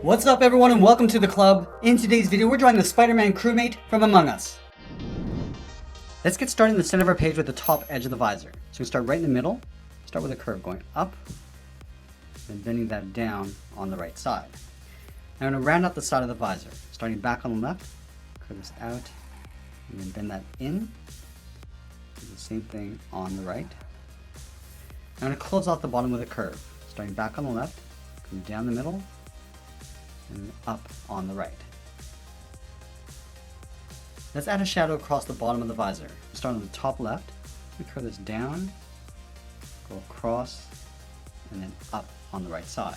What's up everyone and welcome to the club. In today's video we're drawing the Spider-Man crewmate from Among Us. Let's get started in the center of our page with the top edge of the visor. So we start right in the middle, start with a curve going up, then bending that down on the right side. Now I'm going to round out the side of the visor, starting back on the left, curve this out, and then bend that in. Do the same thing on the right. Now I'm going to close off the bottom with a curve, starting back on the left, come down the middle, and up on the right. Let's add a shadow across the bottom of the visor. We start on the top left, we curve this down, go across, and then up on the right side.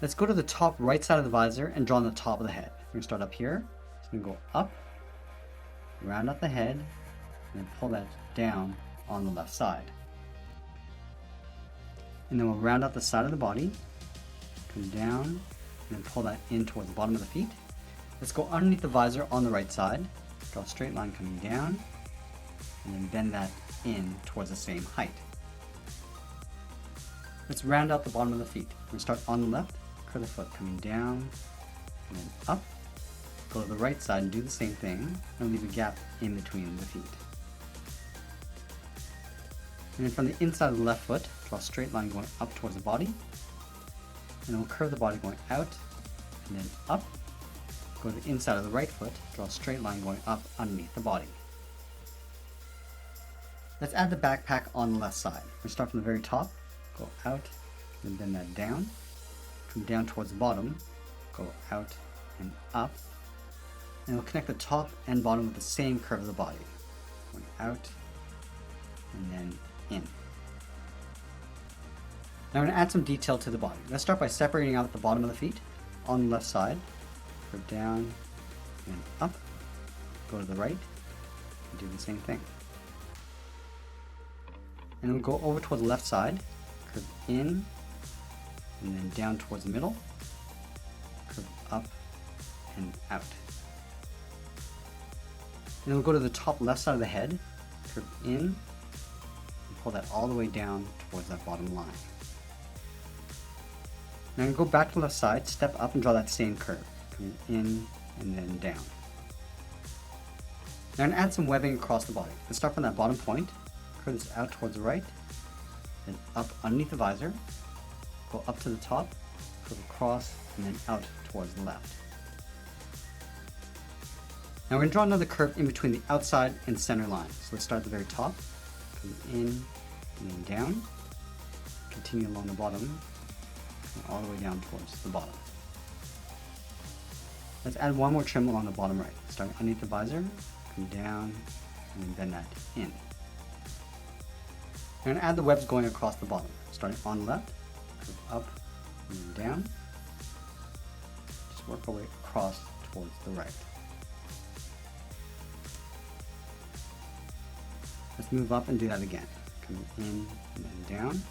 Let's go to the top right side of the visor and draw on the top of the head. We're going to start up here, so we go up, round out the head, and then pull that down on the left side. And then we'll round out the side of the body, come down, and then pull that in towards the bottom of the feet. Let's go underneath the visor on the right side, draw a straight line coming down, and then bend that in towards the same height. Let's round out the bottom of the feet. We're going to start on the left, curve the foot coming down, and then up, go to the right side and do the same thing, and leave a gap in between the feet. And then from the inside of the left foot, draw a straight line going up towards the body, and then we'll curve the body going out, and then up, go to the inside of the right foot, draw a straight line going up underneath the body. Let's add the backpack on the left side. We'll start from the very top, go out, and bend that down, come down towards the bottom, go out and up, and we'll connect the top and bottom with the same curve of the body, going out and then in. Now I'm going to add some detail to the body. Let's start by separating out the bottom of the feet on the left side, curve down and up, go to the right, and do the same thing. And then we'll go over towards the left side, curve in, and then down towards the middle, curve up and out. And then we'll go to the top left side of the head, curve in, and pull that all the way down towards that bottom line. Now I'm going to go back to the left side, step up and draw that same curve, coming in and then down. Now I'm going to add some webbing across the body. Let's start from that bottom point, curve this out towards the right, then up underneath the visor, go up to the top, curve across, and then out towards the left. Now we're going to draw another curve in between the outside and center line. So let's start at the very top, come in and then down, continue along the bottom, and all the way down towards the bottom. Let's add one more trim along the bottom right, starting underneath the visor, come down, and then bend that in. We're going to add the webs going across the bottom, starting on the left, curve up and then down. Just work our way across towards the right. Let's move up and do that again. Come in and then down,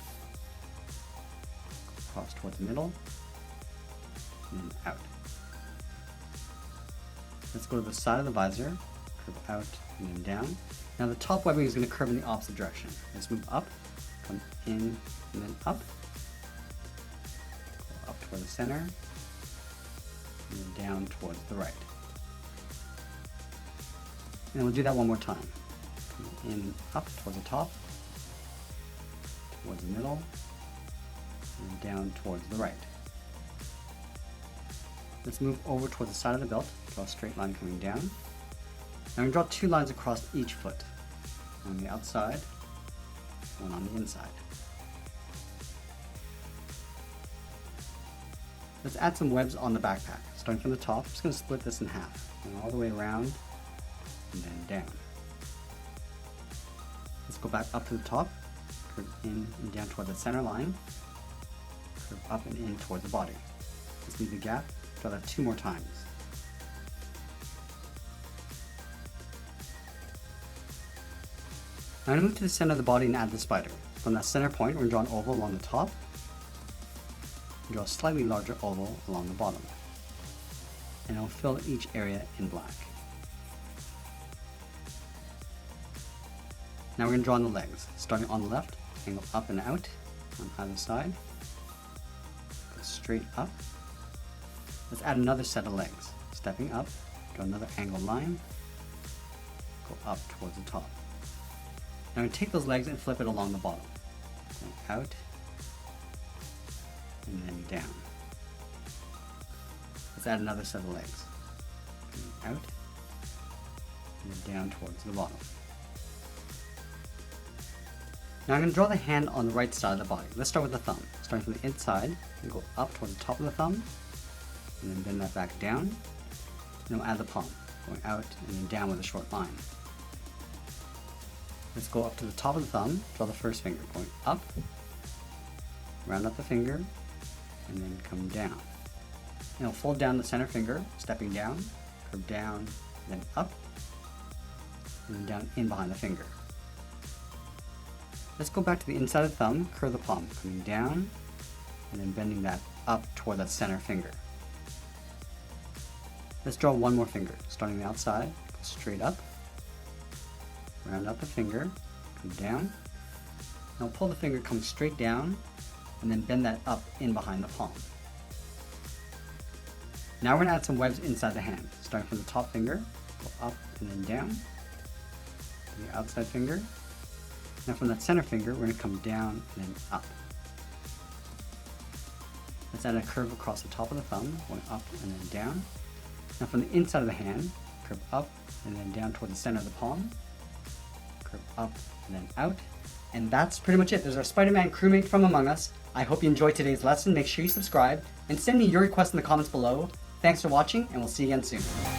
across towards the middle, and then out. Let's go to the side of the visor, curve out and then down. Now the top webbing is going to curve in the opposite direction. Let's move up, come in and then up, go up toward the center, and then down towards the right. And we'll do that one more time. Come in, up towards the top, towards the middle, and down towards the right. Let's move over towards the side of the belt, draw a straight line coming down. Now I'm going to draw two lines across each foot, one on the outside, one on the inside. Let's add some webs on the backpack. Starting from the top, I'm just going to split this in half, and all the way around, and then down. Let's go back up to the top, curve in and down toward the center line, curve up and in towards the body. Let's leave the gap, draw that two more times. Now I'm going to move to the center of the body and add the spider. From that center point, we're going to draw an oval along the top, and draw a slightly larger oval along the bottom. And I'll fill each area in black. Now we're going to draw on the legs, starting on the left, angle up and out on either side, straight up. Let's add another set of legs. Stepping up, draw another angled line, go up towards the top. Now I'm going to take those legs and flip it along the bottom. Going out, and then down. Let's add another set of legs. Going out, and then down towards the bottom. Now I'm going to draw the hand on the right side of the body. Let's start with the thumb. Starting from the inside, and go up towards the top of the thumb, and then bend that back down. And we'll add the palm, going out and then down with a short line. Let's go up to the top of the thumb, draw the first finger, going up, round up the finger, and then come down. And we'll fold down the center finger, stepping down, curve down, then up, and then down in behind the finger. Let's go back to the inside of the thumb, curve the palm, coming down, and then bending that up toward that center finger. Let's draw one more finger, starting the outside, go straight up, round out the finger, come down. Now pull the finger, come straight down, and then bend that up in behind the palm. Now we're going to add some webs inside the hand, starting from the top finger, go up and then down, to the outside finger. Now from that center finger, we're going to come down and then up. Let's add a curve across the top of the thumb, going up and then down. Now from the inside of the hand, curve up and then down toward the center of the palm, curve up and then out. And that's pretty much it. There's our Spider-Man crewmate from Among Us. I hope you enjoyed today's lesson. Make sure you subscribe and send me your requests in the comments below. Thanks for watching, and we'll see you again soon.